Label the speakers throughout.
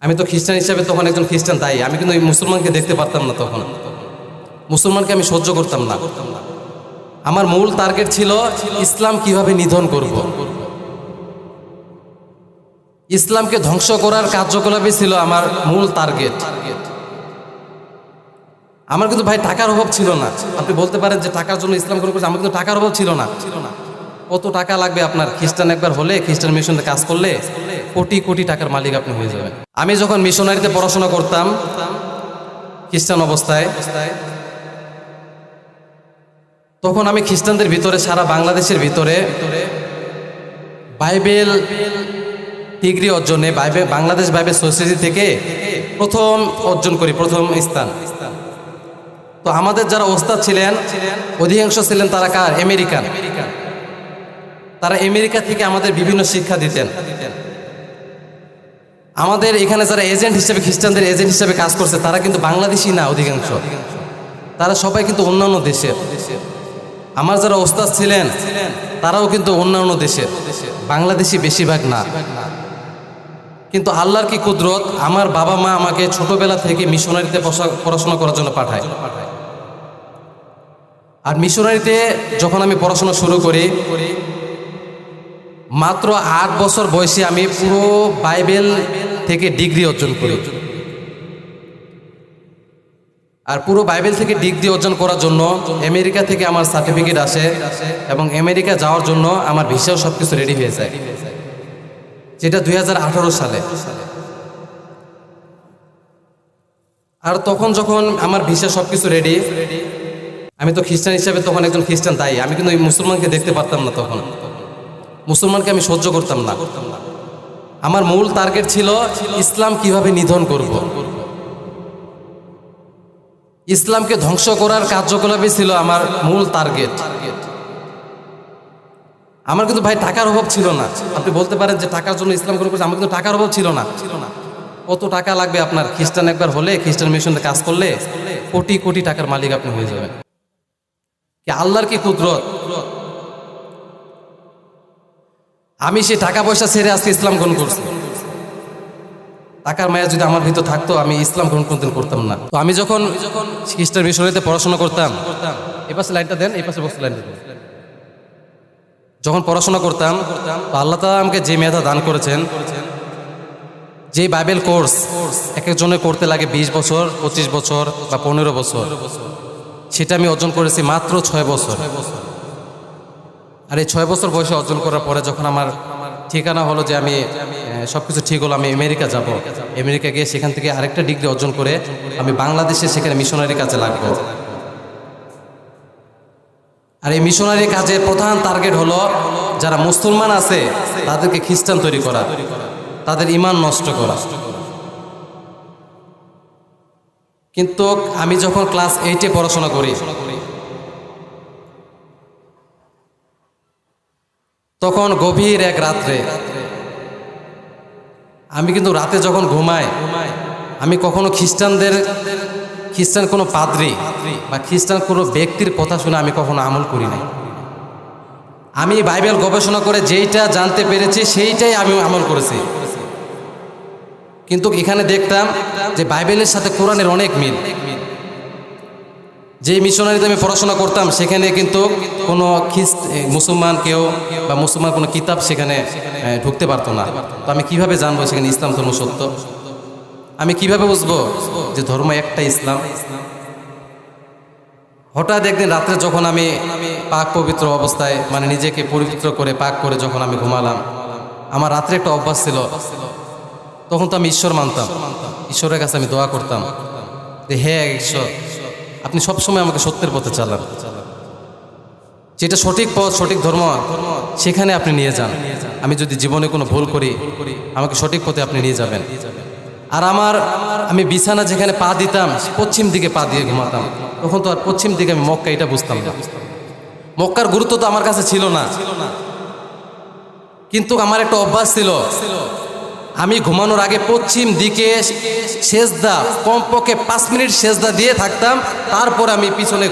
Speaker 1: আমি তো খ্রিস্টান হিসাবে তখন একজন খ্রিস্টান দায়ী। আমি কিন্তু ওই মুসলমানকে দেখতে পারতাম না। তখন মুসলমানকে আমি সহ্য করতাম না। আমার মূল টার্গেট ছিল ইসলাম কিভাবে নিধন করব। ইসলামকে ধ্বংস করার কার্যকলাপই ছিল আমার মূল টার্গেট। আমার কিন্তু ভাই টাকার অভাব ছিল না। আপনি বলতে পারেন যে টাকার জন্য ইসলাম গ্রহণ করছে, আমার কিন্তু টাকার অভাব ছিল না। কত টাকা লাগবে আপনার? খ্রিস্টান একবার হলে, খ্রিস্টান মিশনে কাজ করলে কোটি কোটি টাকার মালিক আপনি হয়ে যাবেন। আমি যখন মিশনারিতে পড়াশোনা করতাম খ্রিস্টান অবস্থায়, তখন আমি খ্রিস্টানদের ভিতরে, সারা বাংলাদেশের ভিতরে বাইবেল ডিগ্রি অর্জনে বাংলাদেশ বাইবেল সোসাইটি থেকে প্রথম অর্জন করি, প্রথম স্থান। তো আমাদের যারা ওস্তাদ ছিলেন অধিকাংশ ছিলেন তারা কার? আমেরিকান। তারা আমেরিকা থেকে আমাদের বিভিন্ন শিক্ষা দিতেন। আমাদের এখানে যারা এজেন্ট হিসেবে, খ্রিস্টানদের এজেন্ট হিসেবে কাজ করছে, তারা কিন্তু বাংলাদেশি না অধিকাংশ, তারা সবাই কিন্তু অন্যান্য দেশের। আমার যারা ওস্তাদ ছিলেন তারাও কিন্তু অন্যান্য দেশের, বাংলাদেশি বেশিরভাগ না। কিন্তু আল্লাহর কি কুদরত, আমার বাবা মা আমাকে ছোটবেলা থেকে মিশনারিতে পড়াশোনা করার জন্য পাঠায়। আর মিশনারিতে যখন আমি পড়াশোনা শুরু করি, মাত্র 8 বছর বয়সে আমি পুরো বাইবেল থেকে ডিগ্রি অর্জন করি। আর পুরো বাইবেল থেকে ডিগ্রি অর্জন করার জন্য আমেরিকা থেকে আমার সার্টিফিকেট আসে, এবং আমেরিকা যাওয়ার জন্য আমার ভিসাও সবকিছু রেডি হয়ে যায়, যেটা 2018 সালে। আর তখন যখন আমার ভিসা সবকিছু রেডি, আমি তো খ্রিস্টান হিসাবে তখন একজন খ্রিস্টান দায়ী। আমি কিন্তু ওই মুসলমানকে দেখতে পারতাম না। তখন মুসলমানকে আমি সহ্য করতাম না। আমার মূল টার্গেট ছিল ইসলাম কিভাবে নিধন করব। ইসলামকে ধ্বংস করার কার্যকলাপই ছিল আমার মূল টার্গেট। আমার কিন্তু ভাই টাকার অভাব ছিল না। আপনি বলতে পারেন যে টাকার জন্য ইসলাম গ্রহণ করছে, আমার কিন্তু টাকার অভাব ছিল না। কত টাকা লাগবে আপনার? খ্রিস্টান একবার হলে, খ্রিস্টান মিশনে কাজ করলে কোটি কোটি টাকার মালিক আপনি হয়ে যাবেন। কি আল্লাহর কি কুদরত! আমি সেই টাকা পয়সা ছেড়ে আজকে ইসলাম গ্রহণ করছি। টাকার মায়া যদি আমার ভিতর থাকতো, আমি ইসলাম গ্রহণ কোনদিন করতাম না। তো আমি যখন খ্রিস্টান মিশনারিতে পড়াশোনা করতাম, এই পাশে লাইনটা দেন, এই পাশে বসে লাইনটা দেন। যখন পড়াশোনা করতাম, তো আল্লাহ তাআলা আমাকে যে মেধা দান করেছেন, যে বাইবেল কোর্স এক একজনের করতে লাগে 20 বছর, 25 বছর বা 15 বছর, সেটা আমি অর্জন করেছি মাত্র 6 বছর। আর এই 6 বছর বয়সে অর্জন করার পরে যখন আমার ঠিকানা হলো যে আমি সবকিছু ঠিক হলো, আমি আমেরিকা যাব, আমেরিকা গিয়ে সেখান থেকে আরেকটা ডিগ্রি অর্জন করে আমি বাংলাদেশে সেখানে মিশনারি কাজে লাগবো। আর এই মিশনারি কাজের প্রধান টার্গেট হলো যারা মুসলমান আছে তাদেরকে খ্রিস্টান তৈরি করা, তাদের ঈমান নষ্ট করা। কিন্তু আমি যখন ক্লাস 8-এ পড়াশোনা করি, তখন গভীর এক রাত্রে, আমি কিন্তু রাতে যখন ঘুমাই, আমি কখনো খ্রিস্টান কোনো পাদ্রী বা খ্রিস্টান কোনো ব্যক্তির কথা শুনে আমি কখনো আমল করি নাই। আমি বাইবেল গবেষণা করে যেইটা জানতে পেরেছি সেইটাই আমি আমল করেছি। কিন্তু এখানে দেখতাম যে বাইবেলের সাথে কোরআনের অনেক মিল। যে মিশনারিতে আমি পড়াশোনা করতাম সেখানে কিন্তু কোনো মুসলমান কেউ বা মুসলমান কোনো কিতাব সেখানে ঢুকতে পারতো না। তো আমি কিভাবে জানবো সেখানে ইসলাম ধর্ম সত্য? আমি কিভাবে বুঝবো যে ধর্ম একটা ইসলাম? হঠাৎ একদিন রাত্রে যখন আমি পাক পবিত্র অবস্থায়, মানে নিজেকে পবিত্র করে পাক করে যখন আমি ঘুমালাম, আমার রাত্রে একটা অভ্যাস ছিল, তখন তো আমি ঈশ্বর মানতাম, ঈশ্বরের কাছে আমি দোয়া করতাম যে হে ঈশ্বর, আপনি সবসময় আমাকে সত্যের পথে চালান, যেটা সঠিক পথ, সঠিক ধর্ম, সেখানে আপনি নিয়ে যান। আমি যদি জীবনে কোনো ভুল করি, আমাকে সঠিক পথে আপনি নিয়ে যাবেন। আর আমি বিছানা যেখানে পা দিতাম, পশ্চিম দিকে পা দিয়ে ঘুমাতাম। তখন তো আর পশ্চিম দিকে আমি মক্কা, এটা বুঝতাম না। মক্কার গুরুত্ব তো আমার কাছে ছিল না, কিন্তু আমার একটা অভ্যাস ছিল, আমি ঘুমানোর আগে পশ্চিম দিকে সেজদা, কমপক্ষে 5 মিনিট সেজদা দিয়ে থাকতাম। তারপর আমি পিছনে,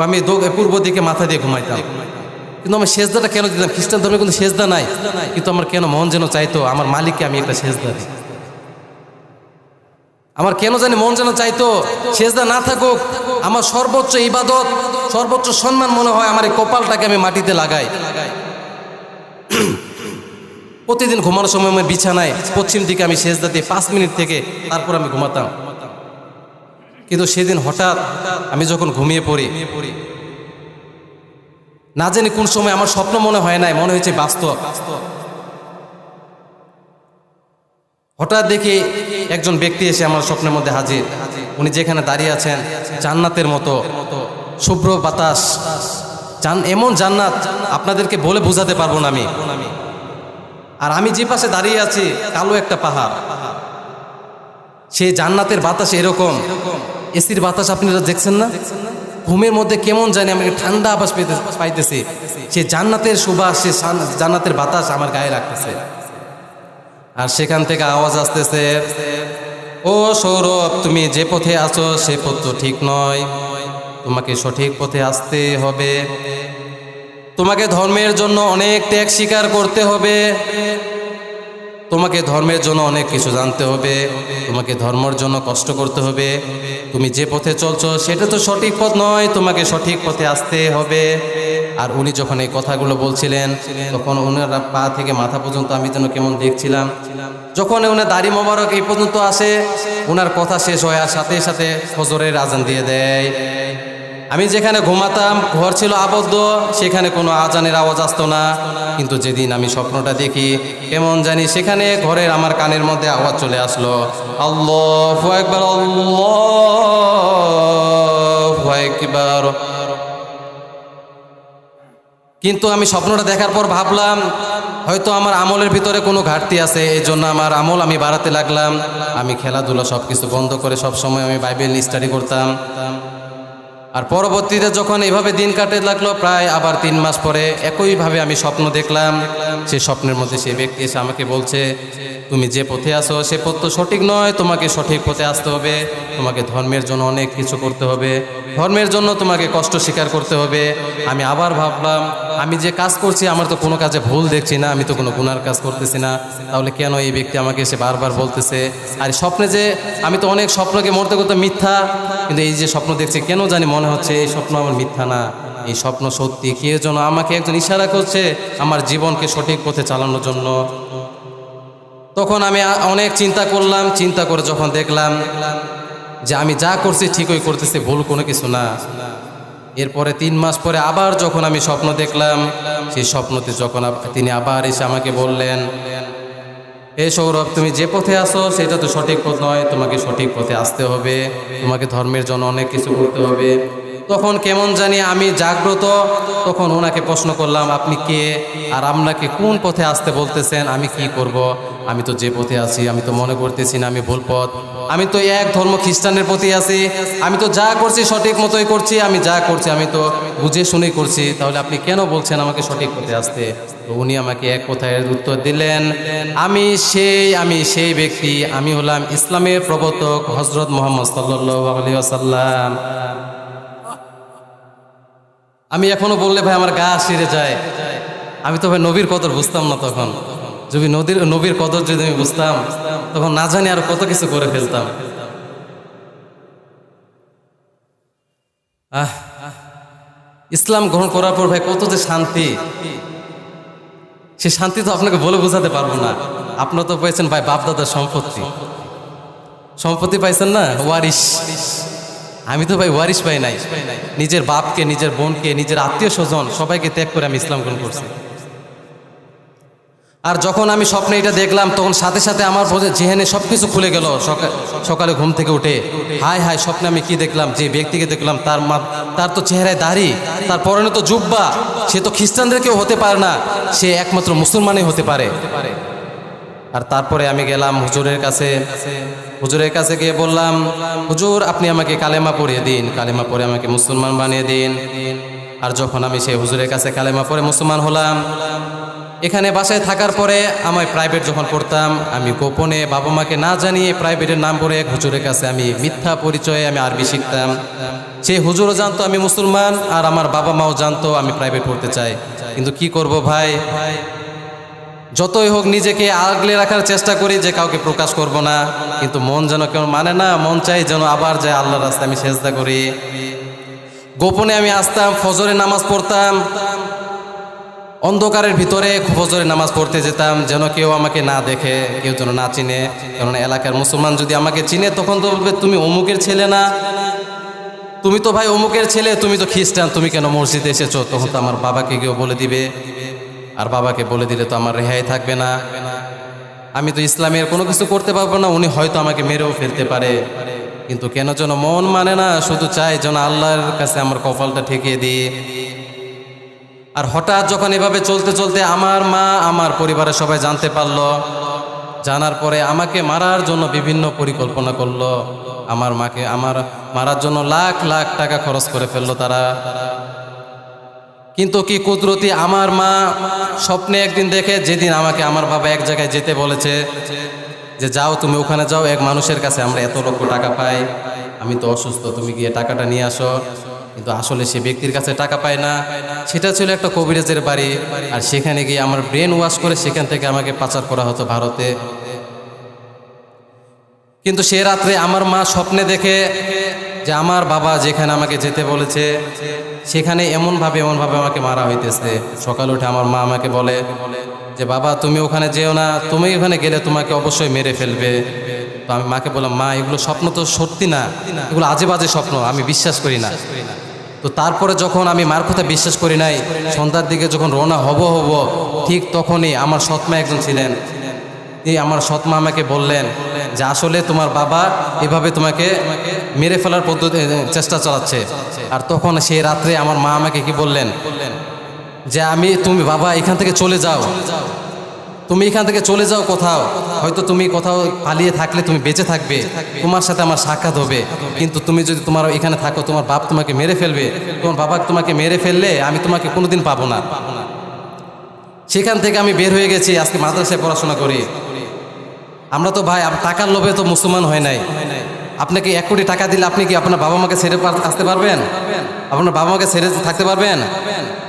Speaker 1: আমি পূর্ব দিকে মাথা দিয়ে ঘুমাইতাম। কিন্তু আমি সেজদাটা কেন দিতাম? খ্রিস্টান ধর্মে কিন্তু সেজদা নাই, কিন্তু আমার কেন মন যেন চাইতো আমার মালিককে আমি একটা সেজদা দিই। আমার কেন জানি মন যেন চাইতো সেজদা না থাকুক, আমার সর্বোচ্চ ইবাদত, সর্বোচ্চ সম্মান মনে হয় আমার এই কপালটাকে আমি মাটিতে লাগাই। প্রতিদিন ঘুমানোর সময় আমার বিছানায় পশ্চিম দিকে আমি সেজদা দিয়ে 5 মিনিট থেকে তারপর আমি ঘুমাতাম। কিন্তু সেদিন হঠাৎ আমি যখন ঘুমিয়ে পড়ি, না জানি কোন সময় আমার স্বপ্ন মনে হয় নাই, মনে হয়েছে বাস্তব। হঠাৎ দেখি একজন ব্যক্তি এসে আমার স্বপ্নের মধ্যে হাজির। উনি যেখানে দাঁড়িয়ে আছেন জান্নাতের মতো শুভ্র বাতাস, এমন জান্নাত আপনাদেরকে বলে বোঝাতে পারবো না আমি। আর আমি যে পাশে দাঁড়িয়ে আছি কালো একটা পাহাড়। সেই জান্নাতের বাতাস এরকম, এসির বাতাস আপনারা দেখছেন না? ঘুমের মধ্যে কেমন জানি আমি ঠান্ডা আবাস পাইতেছি। সে জান্নাতের সুবাস, সে জান্নাতের বাতাস আমার গায়ে রাখতেছে। আর সেখান থেকে আওয়াজ আসতেছে, ও সৌরভ, তুমি যে পথে আছো সে পথ তো ঠিক নয়, তোমাকে সঠিক পথে আসতে হবে। তোমাকে ধর্মের জন্য অনেক ত্যাগ স্বীকার করতে হবে, তোমাকে ধর্মের জন্য অনেক কিছু জানতে হবে, তোমাকে ধর্মের জন্য কষ্ট করতে হবে। তুমি যে পথে চলছো সেটা তো সঠিক পথ নয়, তোমাকে সঠিক পথে আসতে হবে। আর উনি যখন এই কথাগুলো বলছিলেন তখন ওনার পা থেকে মাথা পর্যন্ত আমি যেন কেমন দেখছিলাম। যখন ওনার দাড়ি মোবারক এই পর্যন্ত আসে, ওনার কথা শেষ হয় আর সাথে সাথে ফজরের আজান দিয়ে দেয়। আমি যেখানে ঘুমাতাম ঘর ছিল আবদ্ধ, সেখানে কোনো আজানের আওয়াজ আসতো না। কিন্তু যেদিন আমি স্বপ্নটা দেখি কেমন জানি সেখানে ঘরের আমার কানের মধ্যে আওয়াজ চলে আসলো, আল্লাহু আকবার, আল্লাহু আকবার। কিন্তু আমি স্বপ্নটা দেখার পর ভাবলাম হয়তো আমার আমলের ভিতরে কোনো ঘাটতি আছে, এই জন্য আমার আমল আমি বাড়াতে লাগলাম। আমি খেলাধুলা সব কিছু বন্ধ করে সবসময় আমি বাইবেল স্টাডি করতাম। আর পরবর্তীতে যখন এভাবে দিন কাটতে লাগলো, প্রায় আবার 3 মাস পরে একইভাবে আমি স্বপ্ন দেখলাম। সেই স্বপ্নের মধ্যে সেই ব্যক্তি এসে আমাকে বলছে, তুমি যে পথে আসো সে পথ তো সঠিক নয়, তোমাকে সঠিক পথে আসতে হবে, তোমাকে ধর্মের জন্য অনেক কিছু করতে হবে, ধর্মের জন্য তোমাকে কষ্ট স্বীকার করতে হবে। আমি আবার ভাবলাম আমি যে কাজ করছি আমার তো কোনো কাজে ভুল দেখছি না, আমি তো কোনো গুনার কাজ করতেছি না, তাহলে কেন এই ব্যক্তি আমাকে এসে বারবার বলতেছে? আর স্বপ্নে যে আমি তো অনেক স্বপ্নকে মরতে করতে মিথ্যা, কিন্তু এই যে স্বপ্ন দেখছি কেন জানি মনে হচ্ছে এই স্বপ্ন আমার মিথ্যা না, এই স্বপ্ন সত্যি। কে যেন আমাকে একজন ইশারা করছে আমার জীবনকে সঠিক পথে চালানোর জন্য। তখন আমি অনেক চিন্তা করলাম, চিন্তা করে যখন দেখলাম যে আমি যা করছি ঠিকই করতেছি, ভুল কোনো কিছু না। এরপরে 3 মাস পরে আবার যখন আমি স্বপ্ন দেখলাম, সেই স্বপ্নতে যখন তিনি আবার এসে আমাকে বললেন, হে সৌরভ, তুমি যে পথে আসো সেটা তো সঠিক পথ নয়, তোমাকে সঠিক পথে আসতে হবে, তোমাকে ধর্মের জন্য অনেক কিছু করতে হবে। তখন কেমন জানি আমি জাগ্রত, তখন ওনাকে প্রশ্ন করলাম, আপনি কে আর আপনাকে কোন পথে আসতে বলতেছেন? আমি কি করব? আমি তো যে পথে আছি আমি তো মনে করতেছি না আমি ভুল পথ, আমি তো এক ধর্ম খ্রিস্টানের প্রতি আছি, আমি তো যা করছি সঠিক মতোই করছি, আমি যা করছি আমি তো বুঝে শুনেই করছি, তাহলে আপনি কেন বলছেন আমাকে সঠিক পথে আসতে? তো উনি আমাকে এক কথায় উত্তর দিলেন, আমি সেই ব্যক্তি, আমি হলাম ইসলামের প্রবর্তক হযরত মুহাম্মদ সাল্লাল্লাহু আলাইহি ওয়াসাল্লাম। আমি এখনো বললে ভাই আমার গা শিরে যায়। আমি তো ভাই নবীর কদর বুঝতাম না তখন। যদি নবীর কদর যদি আমি বুঝতাম তখন না জানি আর কত কিছু করে ফেলতাম। ইসলাম গ্রহণ করার পর ভাই কত যে শান্তি, সে শান্তি তো আপনাকে বলে বোঝাতে পারবো না। আপনারা তো পেয়েছেন ভাই বাপদাদার সম্পত্তি পাইছেন না, ওয়ারিশ। আমি তো ভাই ওয়ারিশ পাই নাই, নিজের বাপকে, নিজের বোনকে, নিজের আত্মীয় স্বজন সবাইকে ত্যাগ করে আমি ইসলাম গ্রহণ করছি। আর যখন আমি স্বপ্নে এটা দেখলাম তখন সাথে সাথে আমার জেহেনে সব কিছু খুলে গেল। সকালে ঘুম থেকে উঠে হায় হায় স্বপ্নে আমি কি দেখলাম, যে ব্যক্তিকে দেখলাম তার তো চেহারায় দাড়ি, তার পরনে তো জুব্বা, সে তো খ্রিস্টানদের কেউ হতে পারে না, সে একমাত্র মুসলমানই হতে পারে। আর তারপরে আমি গেলাম হুজুরের কাছে গিয়ে বললাম, হুজুর আপনি আমাকে কালেমা পড়িয়ে দিন, কালেমা পড়ে আমাকে মুসলমান বানিয়ে দিন। আর যখন আমি সেই হুজুরের কাছে কালেমা পড়ে মুসলমান হলাম, এখানে বাসায় থাকার পরে আমায় প্রাইভেট যখন পড়তাম, আমি গোপনে বাবা মাকে না জানিয়ে প্রাইভেটের নাম পড়ে এক হুজুরের কাছে আমি মিথ্যা পরিচয়ে আমি আরবি শিখতাম। সেই হুজুরও জানতো আমি মুসলমান, আর আমার বাবা মাও জানতো আমি প্রাইভেট পড়তে চাই। কিন্তু কি করব ভাই, যতই হোক নিজেকে আগলে রাখার চেষ্টা করি যে কাউকে প্রকাশ করব না, কিন্তু মন যেন কেউ মানে না, মন চাই যেন আবার যায় আল্লাহর রাস্তায় আমি সেজদা করি। গোপনে আমি আসতাম, ফজরের নামাজ পড়তাম, অন্ধকারের ভিতরে ফজরের নামাজ পড়তে যেতাম যেন কেউ আমাকে না দেখে, কেউ যেন না চিনে। কারণ এলাকার মুসলমান যদি আমাকে চিনে তখন তো বলবে তুমি অমুকের ছেলে না, তুমি তো ভাই অমুকের ছেলে, তুমি তো খ্রিস্টান, তুমি কেন মসজিদে এসেছো? তখন তো আমার বাবাকে কেউ বলে দিবে, আর বাবাকে বলে দিলে তো আমার রেহাই থাকবে না, আমি তো ইসলামের কোনো কিছু করতে পারবো না, উনি হয়তো আমাকে মেরেও ফেলতে পারে। কিন্তু কেন যেন মন মানে না, শুধু চাই যেন আল্লাহর কাছে আমার কপালটা ঠেকিয়ে দিই। আর হঠাৎ যখন এভাবে চলতে চলতে আমার মা আমার পরিবারের সবাই জানতে পারলো, জানার পরে আমাকে মারার জন্য বিভিন্ন পরিকল্পনা করলো। আমার মাকে মারার জন্য লাখ লাখ টাকা খরচ করে ফেললো তারা। কিন্তু কি কুদরতি, আমার মা স্বপ্নে একদিন দেখে, যেদিন আমাকে আমার বাবা এক জায়গায় যেতে বলেছে যে যাও তুমি ওখানে যাও, এক মানুষের কাছে আমরা এত লক্ষ টাকা পাই, আমি তো অসুস্থ, তুমি গিয়ে টাকাটা নিয়ে আসো। কিন্তু আসলে সে ব্যক্তির কাছে টাকা পায় না, সেটা ছিল একটা কবিরাজের বাড়ি। আর সেখানে গিয়ে আমার ব্রেন ওয়াশ করে সেখান থেকে আমাকে পাচার করা হতো ভারতে। কিন্তু সে রাত্রে আমার মা স্বপ্নে দেখে যে আমার বাবা যেখানে আমাকে যেতে বলেছে সেখানে এমনভাবে আমাকে মারা হইতেছে। সকালে উঠে আমার মা আমাকে বলে যে বাবা তুমি ওখানে যেও না, তুমি ওখানে গেলে তোমাকে অবশ্যই মেরে ফেলবে। তো আমি মাকে বললাম মা এগুলো স্বপ্ন তো সত্যি না, এগুলো আজে বাজে স্বপ্ন, আমি বিশ্বাস করি না। তো তারপরে যখন আমি মার কথা বিশ্বাস করি নাই, সন্ধ্যার দিকে যখন রওনা হব ঠিক তখনই আমার সৎমা একজন ছিলেন, আমার সৎমা আমাকে বললেন যে আসলে তোমার বাবা এভাবে তোমাকে মেরে ফেলার পদ্ধতি চেষ্টা চালাচ্ছে। আর তখন সেই রাত্রে আমার মা আমাকে কি বললেন যে তুমি বাবা এখান থেকে চলে যাও, তুমি এখান থেকে চলে যাও কোথাও, হয়তো তুমি কোথাও পালিয়ে থাকলে তুমি বেঁচে থাকবে, তোমার সাথে আমার সাক্ষাৎ হবে। কিন্তু তুমি যদি তোমার এখানে থাকো তোমার বাপ তোমাকে মেরে ফেলবে, তোমার বাবা তোমাকে মেরে ফেললে আমি তোমাকে কোনোদিন পাবো না। সেখান থেকে আমি বের হয়ে গেছি, আজকে মাদ্রাসায় পড়াশোনা করি। আমরা তো ভাই টাকার লোভে তো মুসলমান হয় নাই। আপনাকে 1 কোটি টাকা দিলে আপনি কি আপনার বাবা মাকে ছেড়ে আসতে পারবেন? আপনার বাবা মাকে ছেড়ে থাকতে পারবেন?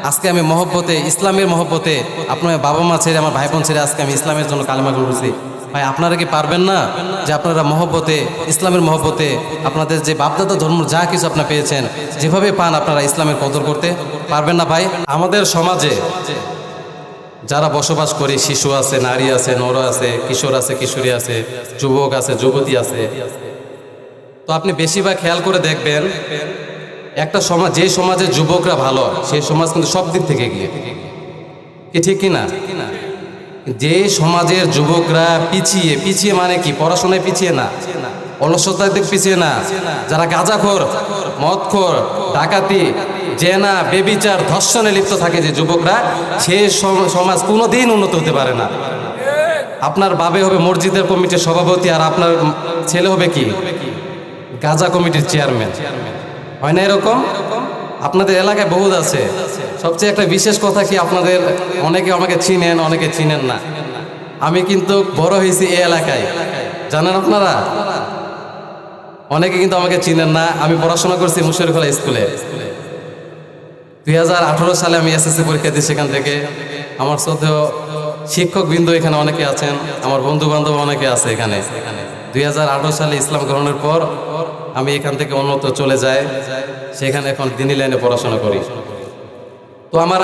Speaker 1: আজকে আমি মহব্বতে, ইসলামের মহব্বতে আপনার বাবা মা ছেড়ে, আমার ভাই বোন ছেড়ে আজকে আমি ইসলামের জন্য কালেমা পড়ছি। ভাই আপনারা কি পারবেন না যে আপনারা মহব্বতে, ইসলামের মহব্বতে আপনাদের যে বাপদাদা ধর্ম যা কিছু আপনারা পেয়েছেন যেভাবে পান আপনারা ইসলামের কদর করতে পারবেন না? ভাই আমাদের সমাজে যারা বসবাস করে, শিশু আছে, নারী আছে, নর আছে, কিশোর আছে, কিশোরী আছে, যুবক আছে, যুবতী আছে, তো আপনি বেশিরভাগ খেয়াল করে দেখবেন একটা সমাজ, যে সমাজে যুবকরা ভালো সেই সমাজ কিন্তু সব দিক থেকে গিয়ে কি ঠিক কিনা? যে সমাজের যুবকরা পিছিয়ে মানে কি পড়াশোনায় পিছিয়ে না, অলসতার দিক পিছিয়ে না, যারা গাঁজাখোর, মদখোর, ডাকাতি, জেনা, বেবিচার, ধর্ষণে লিপ্ত থাকে যে যুবকরা, সে সমাজ কোনোদিন উন্নত হতে পারে না। আপনার বাবে হবে মসজিদের কমিটির সভাপতি আর আপনার ছেলে হবে কি গাঁজা কমিটির চেয়ারম্যান, হয় না এরকম? আপনাদের এলাকায় বহুত আছে। সবচেয়ে একটা বিশেষ কথা কি, আপনাদের অনেকে আমাকে চিনেন, অনেকে চিনেন না। আমি কিন্তু বড় হয়েছি এই এলাকায়, জানেন আপনারা? অনেকে কিন্তু আমাকে চিনেন না। আমি পড়াশোনা করছি মুশাররফুল স্কুলে। 2018 সালে আমি এসএসসি পরীক্ষা দিই সেখান থেকে। আমার সাথে শিক্ষক বিন্দু এখানে অনেকে আছেন, আমার বন্ধু বান্ধব অনেকে আছে এখানে। 2018 সালে ইসলাম গ্রহণের পর আমি এখান থেকে অন্যত্র চলে যাই, সেখানে এখন দিনী লাইনে পড়াশোনা করি। তো আমার